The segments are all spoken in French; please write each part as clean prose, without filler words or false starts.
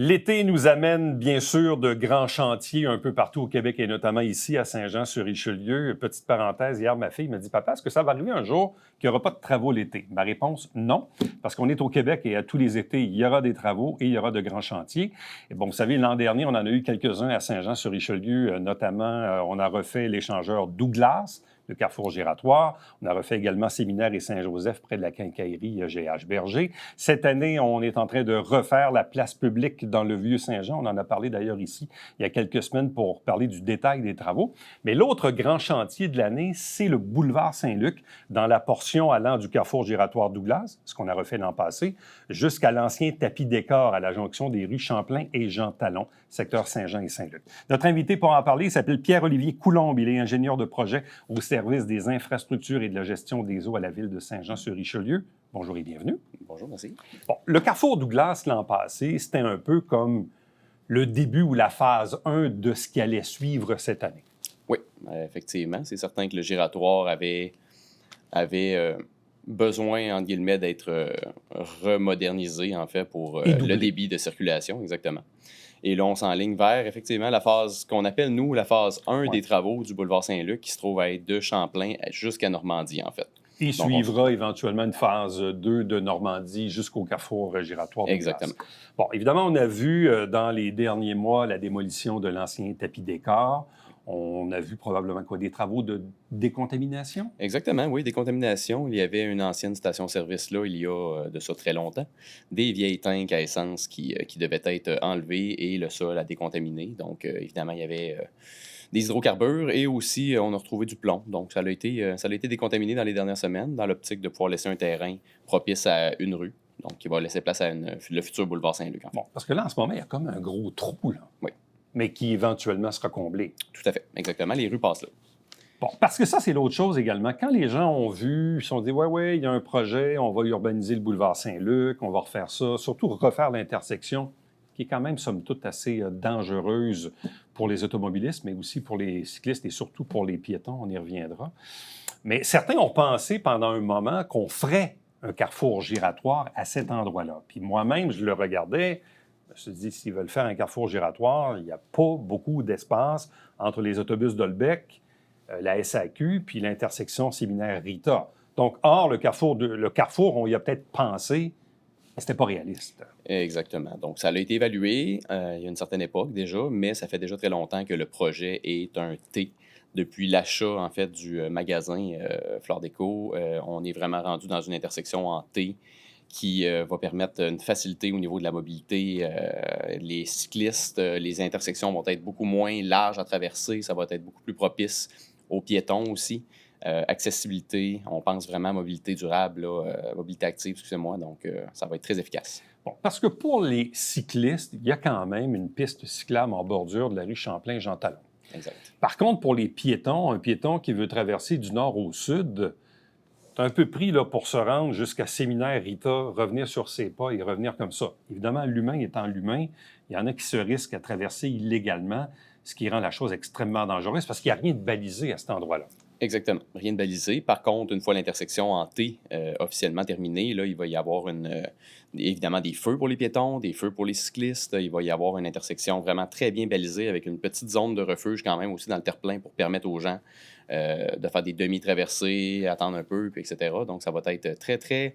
L'été nous amène bien sûr de grands chantiers un peu partout au Québec et notamment ici à Saint-Jean-sur-Richelieu. Petite parenthèse, hier ma fille me dit « Papa, est-ce que ça va arriver un jour qu'il n'y aura pas de travaux l'été? » Ma réponse, non, parce qu'on est au Québec et à tous les étés, il y aura des travaux et il y aura de grands chantiers. Et bon, vous savez, l'an dernier, on en a eu quelques-uns à Saint-Jean-sur-Richelieu, notamment on a refait l'échangeur Douglas, le carrefour giratoire. On a refait également Séminaire et Saint-Joseph près de la quincaillerie G.H. Berger. Cette année, on est en train de refaire la place publique dans le Vieux-Saint-Jean. On en a parlé d'ailleurs ici il y a quelques semaines pour parler du détail des travaux. Mais l'autre grand chantier de l'année, c'est le boulevard Saint-Luc dans la portion allant du carrefour giratoire Douglas, ce qu'on a refait l'an passé, jusqu'à l'ancien tapis décor à la jonction des rues Champlain et Jean Talon, secteur Saint-Jean et Saint-Luc. Notre invité pour en parler s'appelle Pierre-Olivier Coulombe. Il est ingénieur de projet au service des infrastructures et de la gestion des eaux à la ville de Saint-Jean-sur-Richelieu. Bonjour et bienvenue. Bonjour, merci. Bon, le carrefour Douglas l'an passé, c'était un peu comme le début ou la phase 1 de ce qui allait suivre cette année. Oui, effectivement. C'est certain que le giratoire avait besoin, entre guillemets, d'être remodernisé, en fait, pour le débit de circulation, exactement. Et là, on s'enligne vers, effectivement, la phase qu'on appelle, nous, la phase 1 des travaux du boulevard Saint-Luc, qui se trouve à être de Champlain jusqu'à Normandie, en fait. Il suivra éventuellement une phase 2 de Normandie jusqu'au carrefour giratoire Douglas. Exactement. Bon, évidemment, on a vu dans les derniers mois la démolition de l'ancien tapis décor. On a vu probablement quoi, des travaux de décontamination? Exactement, oui, décontamination. Il y avait une ancienne station-service là, il y a de ça très longtemps. Des vieilles tanks à essence qui devaient être enlevées et le sol à décontaminer. Donc, évidemment, il y avait des hydrocarbures et aussi, on a retrouvé du plomb. Donc, ça a été décontaminé dans les dernières semaines dans l'optique de pouvoir laisser un terrain propice à une rue. Donc, qui va laisser place à le futur boulevard Saint-Luc. En fait. Bon, parce que là, en ce moment, il y a comme un gros trou, là. Oui. Mais qui éventuellement sera comblé. Tout à fait, exactement. Les rues passent là. Bon, parce que ça, c'est l'autre chose également. Quand les gens ont vu, ils se sont dit « Ouais, il y a un projet, on va urbaniser le boulevard Saint-Luc, on va refaire ça, surtout refaire l'intersection, qui est quand même, somme toute, assez dangereuse pour les automobilistes, mais aussi pour les cyclistes et surtout pour les piétons, on y reviendra. » Mais certains ont pensé pendant un moment qu'on ferait un carrefour giratoire à cet endroit-là. Puis moi-même, je le regardais. Je me suis dit, s'ils veulent faire un carrefour giratoire, il n'y a pas beaucoup d'espace entre les autobus d'Olbec, la SAQ, puis l'intersection Séminaire-Rita. Donc, or, le carrefour, on y a peut-être pensé, mais c'était pas réaliste. Exactement. Donc, ça a été évalué il y a une certaine époque déjà, mais ça fait déjà très longtemps que le projet est un T. Depuis l'achat, en fait, du magasin Flore Déco, on est vraiment rendu dans une intersection en T qui va permettre une facilité au niveau de la mobilité. Les cyclistes, les intersections vont être beaucoup moins larges à traverser. Ça va être beaucoup plus propice aux piétons aussi. Accessibilité, on pense vraiment à mobilité durable, mobilité active, excusez-moi. Donc, ça va être très efficace. Bon, parce que pour les cyclistes, il y a quand même une piste cyclable en bordure de la rue Champlain-Jean Talon. Exact. Par contre, pour les piétons, un piéton qui veut traverser du nord au sud, c'est un peu pris là, pour se rendre jusqu'à Séminaire-Rita, revenir sur ses pas et revenir comme ça. Évidemment, l'humain étant l'humain, il y en a qui se risquent à traverser illégalement, ce qui rend la chose extrêmement dangereuse parce qu'il n'y a rien de balisé à cet endroit-là. Exactement. Rien de balisé. Par contre, une fois l'intersection en T officiellement terminée, là, il va y avoir évidemment des feux pour les piétons, des feux pour les cyclistes. Il va y avoir une intersection vraiment très bien balisée avec une petite zone de refuge quand même aussi dans le terre-plein pour permettre aux gens de faire des demi-traversées, attendre un peu, puis etc. Donc, ça va être très, très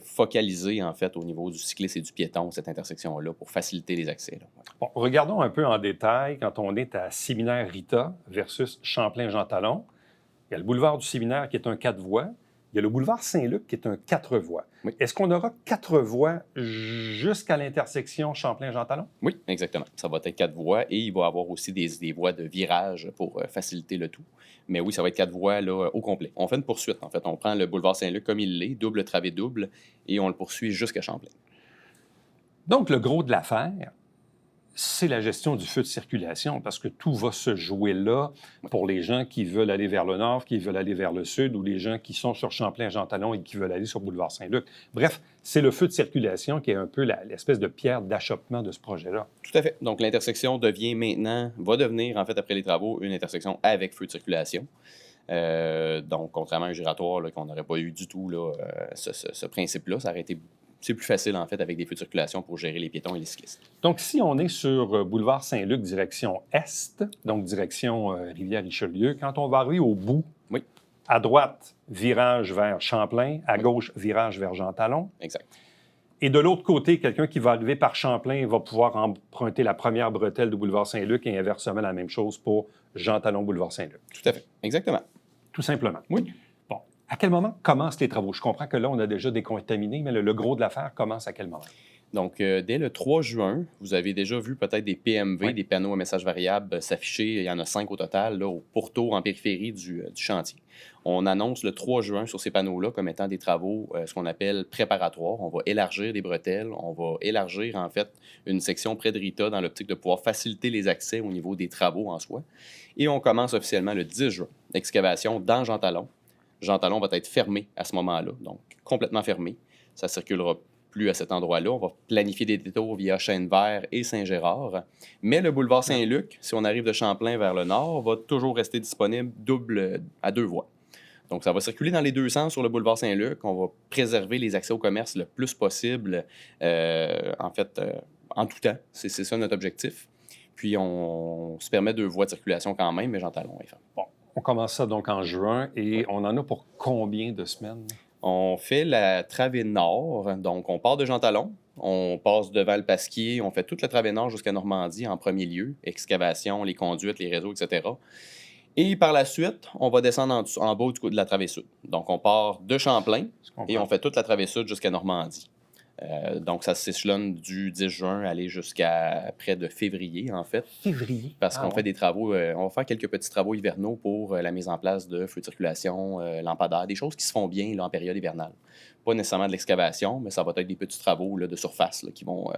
focalisé en fait au niveau du cycliste et du piéton, cette intersection-là, pour faciliter les accès. Là. Bon, regardons un peu en détail quand on est à Séminaire-Rita versus Champlain-Jean Talon. Il y a le boulevard du Séminaire qui est un 4 voies. Il y a le boulevard Saint-Luc qui est un 4 voies. Oui. Est-ce qu'on aura 4 voies jusqu'à l'intersection Champlain-Jean Talon? Oui, exactement. Ça va être 4 voies et il va y avoir aussi des voies de virage pour faciliter le tout. Mais oui, ça va être 4 voies là, au complet. On fait une poursuite, en fait. On prend le boulevard Saint-Luc comme il l'est, double travée double, et on le poursuit jusqu'à Champlain. Donc, le gros de l'affaire, c'est la gestion du feu de circulation, parce que tout va se jouer là pour les gens qui veulent aller vers le nord, qui veulent aller vers le sud, ou les gens qui sont sur Champlain-Jean Talon et qui veulent aller sur Boulevard Saint-Luc. Bref, c'est le feu de circulation qui est un peu l'espèce de pierre d'achoppement de ce projet-là. Tout à fait. Donc, l'intersection va devenir, en fait, après les travaux, une intersection avec feu de circulation. Donc, contrairement à un giratoire là, qu'on n'aurait pas eu du tout là, ce principe-là, ça aurait été c'est plus facile, en fait, avec des feux de circulation pour gérer les piétons et les cyclistes. Donc, si on est sur boulevard Saint-Luc, direction Est, donc direction Rivière-Richelieu, quand on va arriver au bout, Oui, à droite, virage vers Champlain, à gauche, virage vers Jean-Talon. exact. Et de l'autre côté, quelqu'un qui va arriver par Champlain va pouvoir emprunter la première bretelle de boulevard Saint-Luc et inversement la même chose pour Jean-Talon, boulevard Saint-Luc. Tout à fait. Exactement. Tout simplement. Oui. Bon. À quel moment commencent les travaux? Je comprends que là, on a déjà décontaminé, mais le gros de l'affaire commence à quel moment? Donc, dès le 3 juin, vous avez déjà vu peut-être des PMV, Oui. des panneaux à message variable, s'afficher. Il y en a 5 au total, là, au pourtour en périphérie du chantier. On annonce le 3 juin sur ces panneaux-là comme étant des travaux, ce qu'on appelle préparatoires. On va élargir des bretelles, on va élargir, en fait, une section près de Rita dans l'optique de pouvoir faciliter les accès au niveau des travaux en soi. Et on commence officiellement le 10 juin. L'excavation dans Jean-Talon. Jean-Talon va être fermé à ce moment-là, donc complètement fermé. Ça circulera plus à cet endroit-là. On va planifier des détours via Chêne-Vert et Saint-Gérard. Mais le boulevard Saint-Luc, si on arrive de Champlain vers le nord, va toujours rester disponible à 2 voies. Donc, ça va circuler dans les 2 sens sur le boulevard Saint-Luc. On va préserver les accès au commerce le plus possible, en tout temps. C'est ça notre objectif. Puis, on se permet 2 voies de circulation quand même, mais Jean-Talon est fermé. Bon, on commence ça donc en juin et on en a pour combien de semaines? On fait la travée nord, donc on part de Jean-Talon, on passe devant le Pasquier, on fait toute la travée nord jusqu'à Normandie en premier lieu, excavation, les conduites, les réseaux, etc. Et par la suite, on va descendre en bas du coup de la travée sud. Donc on part de Champlain et on fait toute la travée sud jusqu'à Normandie. Donc, ça s'échelonne du 10 juin aller jusqu'à près de février, en fait. Février? Parce qu'on fait des travaux, on va faire quelques petits travaux hivernaux pour la mise en place de feux de circulation, lampadaires, des choses qui se font bien là, en période hivernale. Pas nécessairement de l'excavation, mais ça va être des petits travaux là, de surface là, qui vont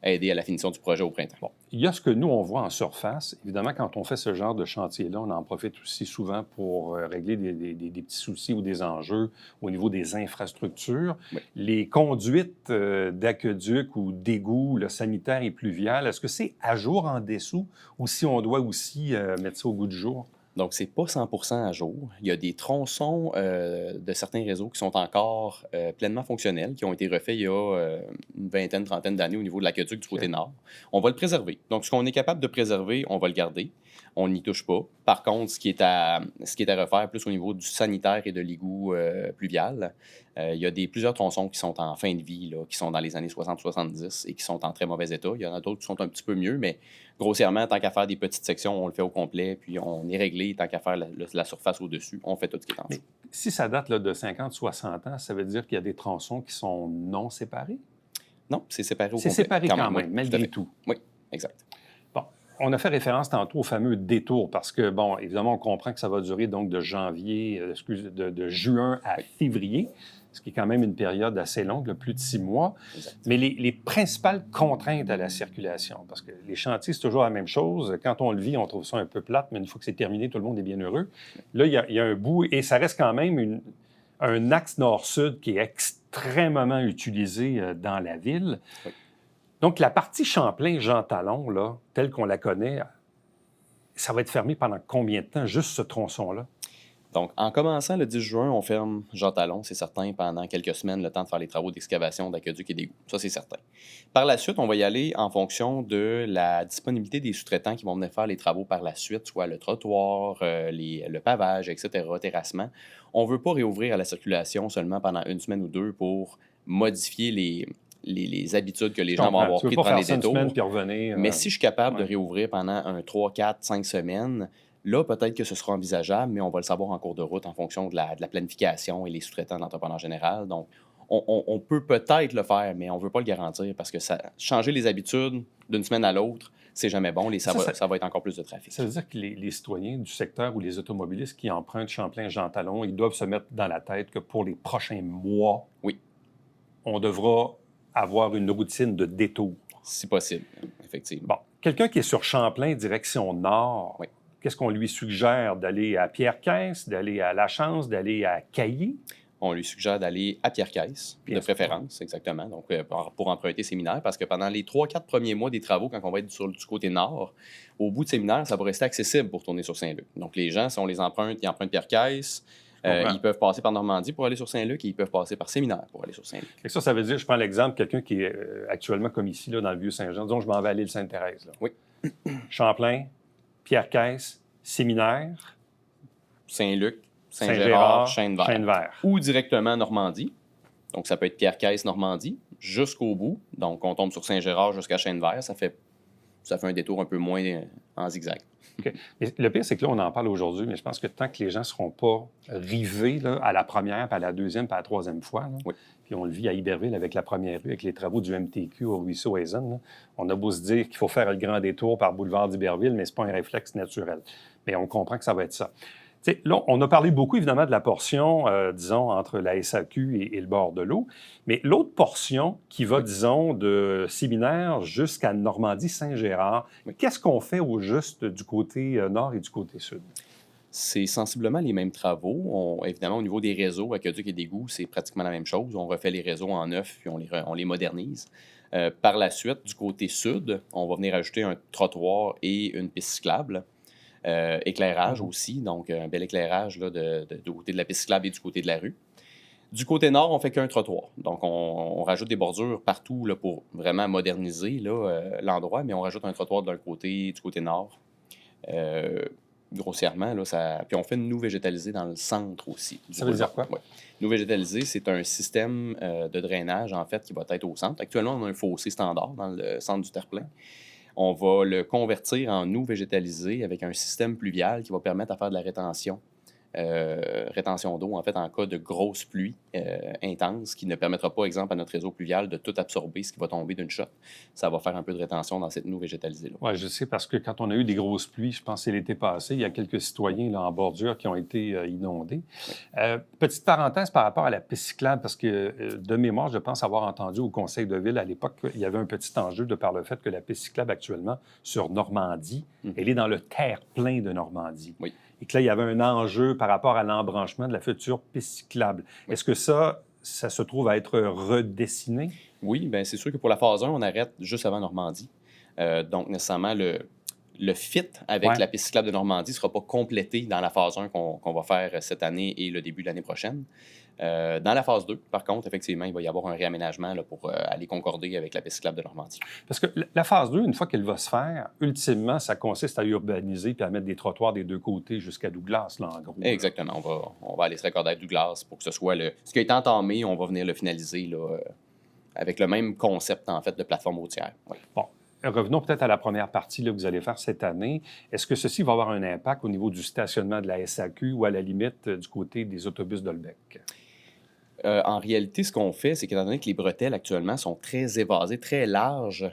aider à la finition du projet au printemps. Bon, il y a ce que nous, on voit en surface. Évidemment, quand on fait ce genre de chantier-là, on en profite aussi souvent pour régler des petits soucis ou des enjeux au niveau des infrastructures. Oui. Les conduites d'aqueduc ou d'égouts sanitaires et pluviales, est-ce que c'est à jour en dessous ou si on doit aussi mettre ça au goût du jour? Donc, c'est pas 100% à jour. Il y a des tronçons de certains réseaux qui sont encore pleinement fonctionnels, qui ont été refaits il y a une vingtaine, trentaine d'années au niveau de l'aqueduc du côté nord. On va le préserver. Donc, ce qu'on est capable de préserver, on va le garder. On n'y touche pas. Par contre, ce qui est à refaire plus au niveau du sanitaire et de l'égout pluvial, il y a plusieurs tronçons qui sont en fin de vie, là, qui sont dans les années 60-70 et qui sont en très mauvais état. Il y en a d'autres qui sont un petit peu mieux, mais grossièrement, tant qu'à faire des petites sections, on le fait au complet, puis on est réglé. Tant qu'à faire la surface au-dessus, on fait tout ce qui est en dessous. Mais si ça date là, de 50-60 ans, ça veut dire qu'il y a des tronçons qui sont non séparés? Non, c'est séparé au complet. C'est séparé quand même, oui, malgré tout. Oui, exact. Bon, on a fait référence tantôt au fameux détour parce que, bon, évidemment, on comprend que ça va durer donc de juin à février, ce qui est quand même une période assez longue, de plus de 6 mois. Exact. Mais les principales contraintes à la circulation, parce que les chantiers, c'est toujours la même chose. Quand on le vit, on trouve ça un peu plate, mais une fois que c'est terminé, tout le monde est bien heureux. Là, il y a un bout, et ça reste quand même un axe nord-sud qui est extrêmement utilisé dans la ville. Oui. Donc, la partie Champlain-Jean-Talon, là, telle qu'on la connaît, ça va être fermé pendant combien de temps, juste ce tronçon-là? Donc, en commençant le 10 juin, on ferme Jean-Talon, c'est certain, pendant quelques semaines, le temps de faire les travaux d'excavation, d'aqueduc et d'égout. Ça, c'est certain. Par la suite, on va y aller en fonction de la disponibilité des sous-traitants qui vont venir faire les travaux par la suite, soit le trottoir, le pavage, etc., terrassement. On ne veut pas réouvrir à la circulation seulement pendant une semaine ou 2 pour modifier les habitudes que les gens vont avoir pris de prendre les détours. Mais si je suis capable de réouvrir pendant 3, 4, 5 semaines, là, peut-être que ce sera envisageable, mais on va le savoir en cours de route en fonction de la planification et les sous-traitants de l'entrepreneur général. Donc, on peut peut-être le faire, mais on ne veut pas le garantir parce que changer les habitudes d'une semaine à l'autre, c'est jamais bon. Ça va être encore plus de trafic. Ça veut dire que les citoyens du secteur ou les automobilistes qui empruntent Champlain-Jean-Talon, ils doivent se mettre dans la tête que pour les prochains mois, oui, on devra avoir une routine de détour. Si possible, effectivement. Bon, quelqu'un qui est sur Champlain, direction nord, oui. Qu'est-ce qu'on lui suggère? D'aller à Pierre-Caisse, d'aller à Lachance, d'aller à Cailly? On lui suggère d'aller à Pierre-Caisse, de préférence, exactement, donc pour emprunter séminaire, parce que pendant les 3-4 premiers mois des travaux, quand on va être du côté nord, au bout de séminaire, ça va rester accessible pour tourner sur Saint-Luc. Donc les gens, si on les emprunte, ils empruntent Pierre-Caisse. Ils peuvent passer par Normandie pour aller sur Saint-Luc et ils peuvent passer par Séminaire pour aller sur Saint-Luc. Et ça veut dire, je prends l'exemple, quelqu'un qui est actuellement comme ici, là, dans le Vieux-Saint-Jean, disons, je m'en vais à l'île Sainte-Thérèse. Là. Oui. Champlain, Pierre-Caisse, Séminaire, Saint-Luc, Saint-Gérard, Chêne-Vert. Chêne-Vert. Ou directement Normandie. Donc, ça peut être Pierre-Caisse, Normandie, jusqu'au bout. Donc, on tombe sur Saint-Gérard jusqu'à Chêne-Vert. Ça fait un détour un peu moins en zigzag. Okay. Mais le pire, c'est que là, on en parle aujourd'hui, mais je pense que tant que les gens ne seront pas rivés là, à la première, puis à la deuxième, puis à la troisième fois, là, oui. Puis on le vit à Iberville avec la première rue, avec les travaux du MTQ au ruisseau Hazen, on a beau se dire qu'il faut faire le grand détour par boulevard d'Iberville, mais ce n'est pas un réflexe naturel. Mais on comprend que ça va être ça. T'sais, là, on a parlé beaucoup, évidemment, de la portion, disons, entre la SAQ et le bord de l'eau. Mais l'autre portion qui va, disons, de Séminaire jusqu'à Normandie-Saint-Gérard, qu'est-ce qu'on fait au juste du côté nord et du côté sud? C'est sensiblement les mêmes travaux. Évidemment, au niveau des réseaux, aqueducs et d'égouts, c'est pratiquement la même chose. On refait les réseaux en neuf puis on les modernise. Par la suite, du côté sud, on va venir ajouter un trottoir et une piste cyclable. Éclairage aussi, donc un bel éclairage là, du côté de la piste cyclable et du côté de la rue. Du côté nord, on fait qu'un trottoir. Donc, on rajoute des bordures partout là, pour vraiment moderniser l'endroit, mais on rajoute un trottoir du côté nord. Grossièrement, là, puis on fait une noue végétalisée dans le centre aussi. Ça veut dire quoi? Ouais. Noue végétalisée, c'est un système de drainage, en fait, qui va être au centre. Actuellement, on a un fossé standard dans le centre du terre-plein. On va le convertir en noue végétalisée avec un système pluvial qui va permettre à faire de la rétention d'eau, en fait, en cas de grosse pluie intense, qui ne permettra pas, exemple, à notre réseau pluvial de tout absorber ce qui va tomber d'une shot. Ça va faire un peu de rétention dans cette noue végétalisée-là. Oui, je sais, parce que quand on a eu des grosses pluies, je pense que c'est l'été passé, il y a quelques citoyens là, en bordure qui ont été inondés. Petite parenthèse par rapport à la piste cyclable, parce que de mémoire, je pense avoir entendu au conseil de ville à l'époque qu'il y avait un petit enjeu de par le fait que la piste cyclable actuellement sur Normandie, elle est dans le terre-plein de Normandie. Oui. Et que là, il y avait un enjeu par rapport à l'embranchement de la future piste cyclable. Oui. Est-ce que ça se trouve à être redessiné? Oui, bien c'est sûr que pour la phase 1, on arrête juste avant Normandie. Donc, nécessairement, le fit avec la piste cyclable de Normandie ne sera pas complété dans la phase 1 qu'on va faire cette année et le début de l'année prochaine. Dans la phase 2, par contre, effectivement, il va y avoir un réaménagement là, pour aller concorder avec la piste cyclable de Normandie. Parce que la phase 2, une fois qu'elle va se faire, ultimement, ça consiste à urbaniser puis à mettre des trottoirs des deux côtés jusqu'à Douglas, là, en gros. Exactement. On va aller se raccorder à Douglas pour que ce soit ce qui a été entamé, on va venir le finaliser là, avec le même concept, en fait, de plateforme routière. Oui. Bon. Revenons peut-être à la première partie là, que vous allez faire cette année. Est-ce que ceci va avoir un impact au niveau du stationnement de la SAQ ou à la limite du côté des autobus d'Olbec? En réalité, ce qu'on fait, c'est qu'étant donné que les bretelles actuellement sont très évasées, très larges,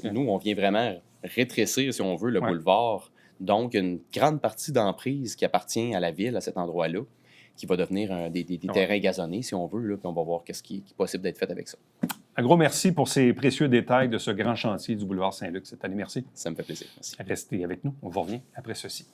nous, on vient vraiment rétrécir, si on veut, le boulevard. Donc, une grande partie d'emprise qui appartient à la ville, à cet endroit-là, qui va devenir des terrains gazonnés, si on veut, là, puis on va voir ce qui est possible d'être fait avec ça. Un gros merci pour ces précieux détails de ce grand chantier du boulevard Saint-Luc cette année. Merci. Ça me fait plaisir. Merci. Restez avec nous. On vous revient après ceci.